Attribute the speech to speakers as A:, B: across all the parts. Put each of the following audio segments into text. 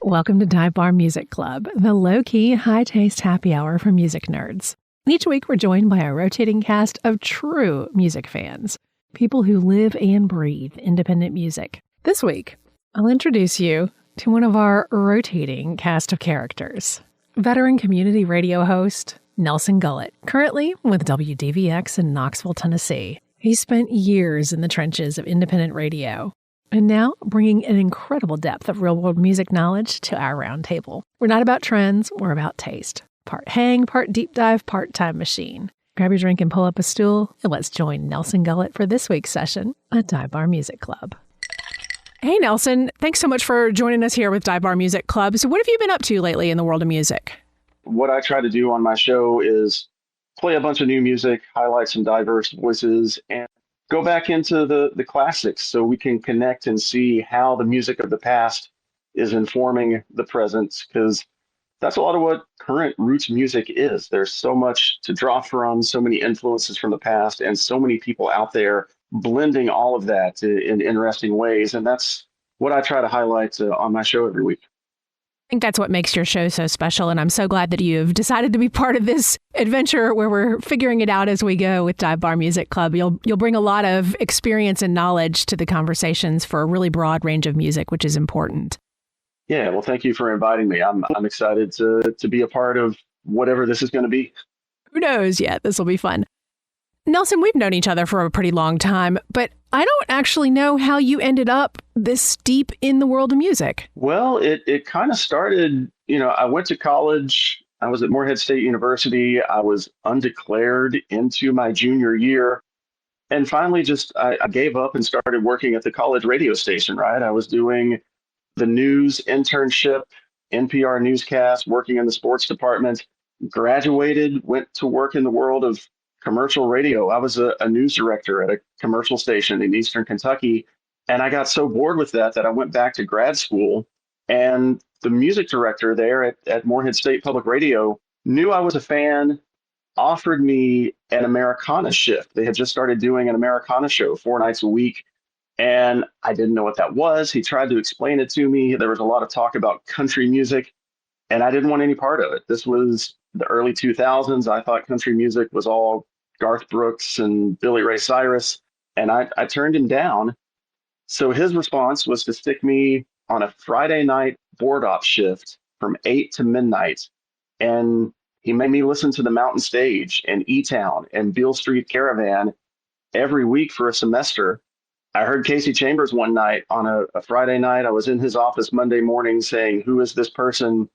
A: Welcome to Dive Bar Music Club, the low-key, high-taste happy hour for music nerds. Each week, we're joined by a rotating cast of true music fans, people who live and breathe independent music. This week, I'll introduce you to one of our rotating cast of characters, veteran community radio host Nelson Gullett, currently with WDVX in Knoxville, Tennessee. He spent years in the trenches of independent radio, and now bringing an incredible depth of real-world music knowledge to our round table. We're not about trends, we're about taste. Part hang, part deep dive, part time machine. Grab your drink and pull up a stool, and let's join Nelson Gullett for this week's session at Dive Bar Music Club. Hey, Nelson. Thanks so much for joining us here with Dive Bar Music Club. So what have you been up to lately in the world of music?
B: What I try to do on my show is play a bunch of new music, highlight some diverse voices, and go back into the classics so we can connect and see how the music of the past is informing the present, because that's a lot of what current roots music is. There's so much to draw from, so many influences from the past, and so many people out there blending all of that in interesting ways. And that's what I try to highlight on my show every week.
A: I think that's what makes your show so special, and I'm so glad that you've decided to be part of this adventure where we're figuring it out as we go with Dive Bar Music Club. You'll bring a lot of experience and knowledge to the conversations for a really broad range of music, which is important.
B: Yeah, well, thank you for inviting me. I'm excited to be a part of whatever this is going to be.
A: Who knows yet? This will be fun. Nelson, we've known each other for a pretty long time, but I don't actually know how you ended up this deep in the world of music.
B: Well, it kind of started, I went to college. I was at Morehead State University. I was undeclared into my junior year. And finally, I gave up and started working at the college radio station, right? I was doing the news internship, NPR newscast, working in the sports department, graduated, went to work in the world of commercial radio. I was a news director at a commercial station in Eastern Kentucky. And I got so bored with that I went back to grad school. And the music director there at Morehead State Public Radio knew I was a fan, offered me an Americana shift. They had just started doing an Americana show 4 nights a week. And I didn't know what that was. He tried to explain it to me. There was a lot of talk about country music, and I didn't want any part of it. This was the early 2000s. I thought country music was all Garth Brooks and Billy Ray Cyrus, and I turned him down. So his response was to stick me on a Friday night board op shift from 8 to midnight. And he made me listen to the Mountain Stage and E-Town and Beale Street Caravan every week for a semester. I heard Kasey Chambers one night on a Friday night. I was in his office Monday morning saying, "Who is this person?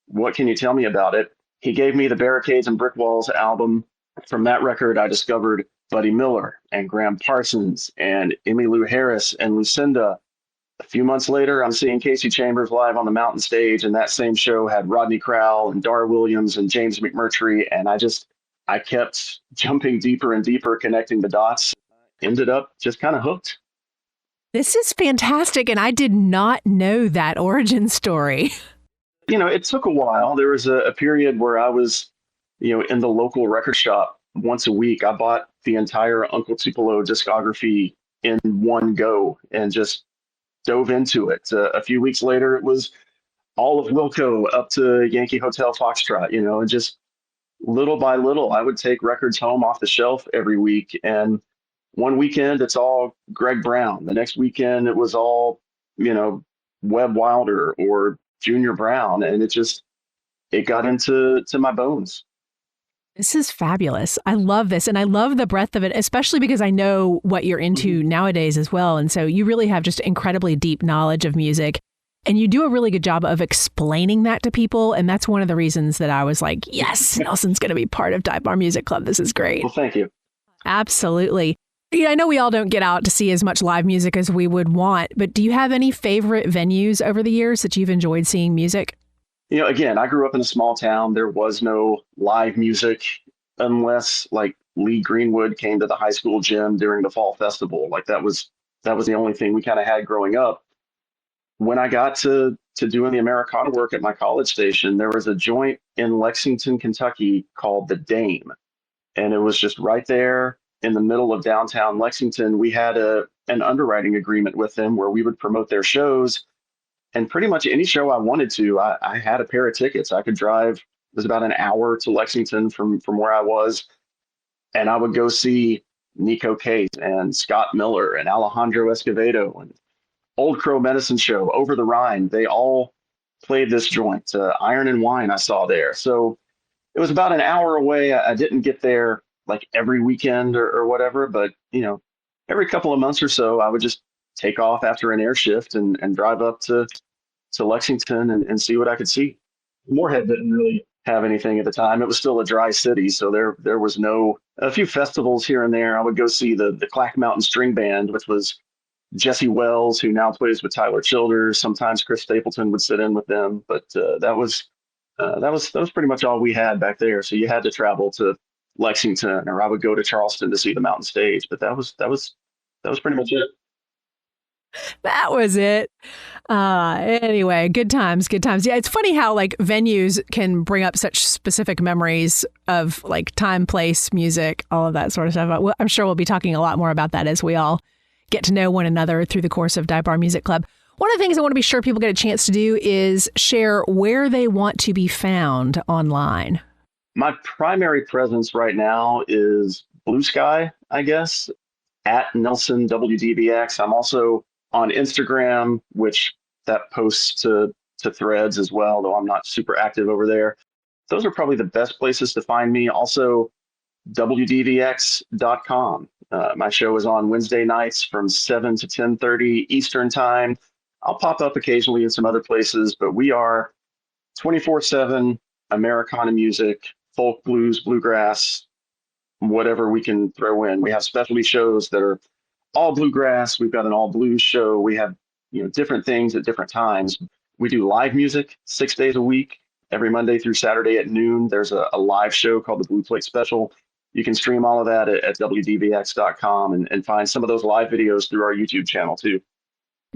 B: What can you tell me about it?" He gave me the Barricades and Brick Walls album. From that record, I discovered Buddy Miller and Graham Parsons and Emmylou Harris and Lucinda. A few months later, I'm seeing Kasey Chambers live on the Mountain Stage, and that same show had Rodney Crowell and Dar Williams and James McMurtry. And I kept jumping deeper and deeper, connecting the dots. Ended up just kind of hooked.
A: This is fantastic, and I did not know that origin story.
B: It took a while. There was a period where I was, in the local record shop once a week. I bought the entire Uncle Tupelo discography in one go and just dove into it. A few weeks later, it was all of Wilco up to Yankee Hotel Foxtrot, and just little by little, I would take records home off the shelf every week. And one weekend, it's all Greg Brown. The next weekend, it was all, Webb Wilder or Junior Brown. And it got into my bones.
A: This is fabulous. I love this. And I love the breadth of it, especially because I know what you're into nowadays as well. And so you really have just incredibly deep knowledge of music. And you do a really good job of explaining that to people. And that's one of the reasons that I was like, yes, Nelson's going to be part of Dive Bar Music Club. This is great.
B: Well, thank you.
A: Absolutely. I know we all don't get out to see as much live music as we would want, but do you have any favorite venues over the years that you've enjoyed seeing music?
B: Again, I grew up in a small town. There was no live music unless like Lee Greenwood came to the high school gym during the fall festival. Like that was the only thing we kind of had growing up. When I got to doing the Americana work at my college station, there was a joint in Lexington, Kentucky called the Dame. And it was just right there in the middle of downtown Lexington. We had an underwriting agreement with them where we would promote their shows. And pretty much any show I wanted to, I had a pair of tickets. I could drive, it was about an hour to Lexington from where I was, and I would go see Nico Case and Scott Miller and Alejandro Escovedo and Old Crow Medicine Show, Over the Rhine. They all played this joint. Iron and Wine I saw there. So it was about an hour away. I didn't get there like every weekend or whatever, but every couple of months or so, I would just take off after an air shift and drive up to Lexington and see what I could see. Moorhead didn't really have anything at the time. It was still a dry city, so there was a few festivals here and there. I would go see the Clack Mountain String Band, which was Jesse Wells, who now plays with Tyler Childers. Sometimes Chris Stapleton would sit in with them, but that was pretty much all we had back there. So you had to travel to Lexington, or I would go to Charleston to see the Mountain Stage. But that was pretty much it.
A: That was it. Anyway, good times. Yeah, it's funny how like venues can bring up such specific memories of like time, place, music, all of that sort of stuff. I'm sure we'll be talking a lot more about that as we all get to know one another through the course of Dive Bar Music Club. One of the things I want to be sure people get a chance to do is share where they want to be found online.
B: My primary presence right now is Blue Sky, I guess, at Nelson WDVX. I'm also on Instagram, which that posts to Threads as well, though I'm not super active over there. Those are probably the best places to find me. Also, WDVX.com. My show is on Wednesday nights from 7 to 10:30 Eastern Time. I'll pop up occasionally in some other places, but we are 24/7 Americana music, folk, blues, bluegrass, whatever we can throw in. We have specialty shows that are all bluegrass. We've got an all blues show. We have different things at different times. We do live music 6 days a week. Every Monday through Saturday at noon, there's a live show called the Blue Plate Special. You can stream all of that at WDVX.com and find some of those live videos through our YouTube channel too.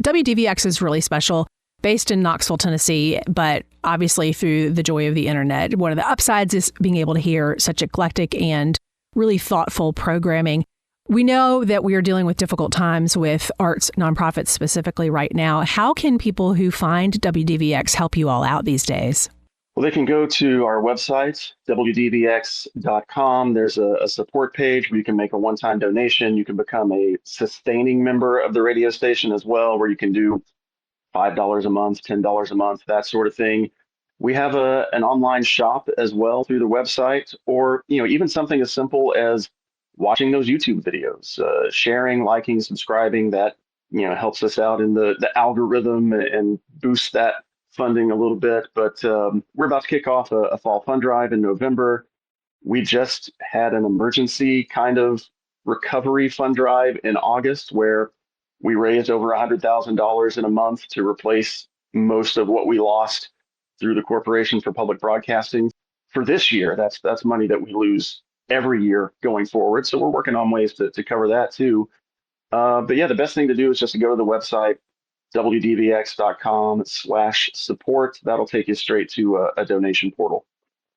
A: WDVX is really special, based in Knoxville, Tennessee, but obviously through the joy of the internet. One of the upsides is being able to hear such eclectic and really thoughtful programming. We know that we are dealing with difficult times with arts nonprofits specifically right now. How can people who find WDVX help you all out these days?
B: Well, they can go to our website, WDVX.com. There's a support page where you can make a one-time donation. You can become a sustaining member of the radio station as well, where you can do $5 a month, $10 a month, that sort of thing. We have an online shop as well through the website, or even something as simple as watching those YouTube videos, sharing, liking, subscribing. That helps us out in the algorithm and boosts that funding a little bit. But we're about to kick off a fall fund drive in November. We just had an emergency kind of recovery fund drive in August where we raised over $100,000 in a month to replace most of what we lost through the Corporation for Public Broadcasting. For this year, that's money that we lose every year going forward. So we're working on ways to cover that too. But yeah, the best thing to do is just to go to the website, WDVX.com/support. That'll take you straight to a donation portal.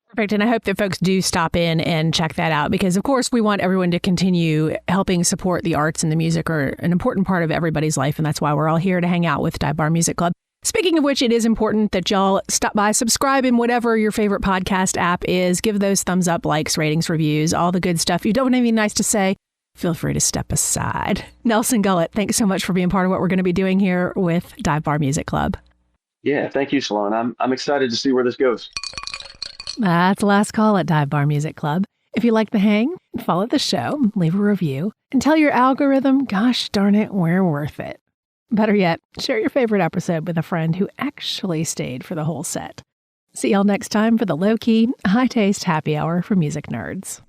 A: Perfect. And I hope that folks do stop in and check that out because, of course, we want everyone to continue helping support the arts and the music are an important part of everybody's life. And that's why we're all here to hang out with Dive Bar Music Club. Speaking of which, it is important that y'all stop by, subscribe in whatever your favorite podcast app is. Give those thumbs up, likes, ratings, reviews, all the good stuff. If you don't have anything nice to say, feel free to step aside. Nelson Gullett, thanks so much for being part of what we're going to be doing here with Dive Bar Music Club.
B: Yeah, thank you, Sloane. I'm excited to see where this goes.
A: That's the last call at Dive Bar Music Club. If you like the hang, follow the show, leave a review, and tell your algorithm, gosh darn it, we're worth it. Better yet, share your favorite episode with a friend who actually stayed for the whole set. See y'all next time for the low-key, high-taste happy hour for music nerds.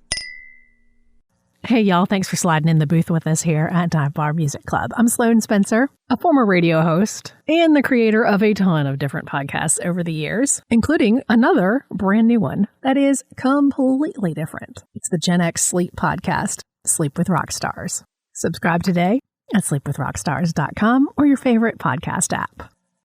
A: Hey, y'all. Thanks for sliding in the booth with us here at Dive Bar Music Club. I'm Sloane Spencer, a former radio host and the creator of a ton of different podcasts over the years, including another brand new one that is completely different. It's the Gen X Sleep podcast, Sleep with Rockstars. Subscribe today at sleepwithrockstars.com or your favorite podcast app.